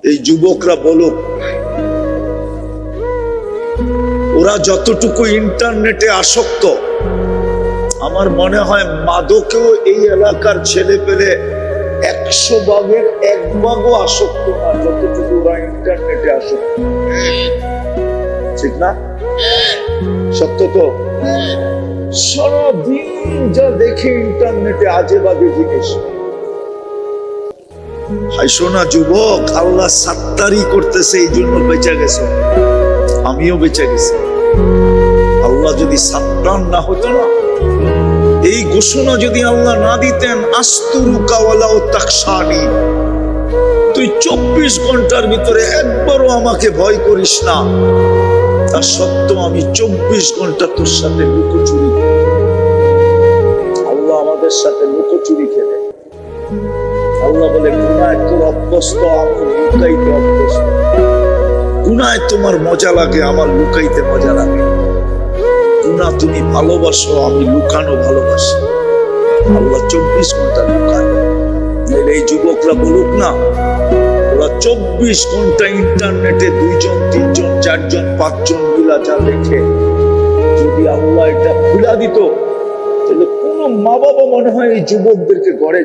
এই যুবকরা বলুক, ওরা যতটুকু ইন্টারনেটে আসক্ত, আমার মনে হয় মাদকেও এই এলাকার ছেলে পেলে 100 ভাগের 1 ভাগও আসক্ত না, যতটুকু ওরা ইন্টারনেটে আসক্ত। ঠিক না? সত্য তো? সারাদিন যা দেখে ইন্টারনেটে আজে বাজে জিনিস। হাসো না যুবক, আল্লাহ সাত্তারি করতেছে, এই জন্য বেঁচে গেছো, আমিও বেঁচে গেছি। আল্লাহ যদি সাত্তার না হতো না, এই ঘোষণা যদি আল্লাহ না দিতেন, আস্তুরুকা ওয়ালাউ তাকশানি, তুই 24 ঘন্টার ভিতরে একবারও আমাকে ভয় করিস না, তা সত্ত্বেও আমি 24 ঘন্টা তোর সাথে লুকোচুরি। আল্লাহ আমাদের সাথে লুকোচুরি খেলে। আল্লাহ বলে, গুনায় তোর অভ্যস্ত, আমি লুকাইতে অভ্যস্ত। গুনায় তোমার মজা লাগে, আমার লুকাইতে মজা লাগে। গুনাহ তুমি ভালোবাসো, আমি লুকানো ভালোবাসি। আল্লাহ 24 ঘন্টা লুকায়। এই যুবকরা বলুক না, ওরা 24 ঘন্টা ইন্টারনেটে 2 জন 3 জন 4 জন 5 জন মিলা যা দেখে, যদি আল্লাহ এটা খুলা দিত, তাহলে কোন মা বাবা মনে হয় এই যুবকদেরকে ঘরে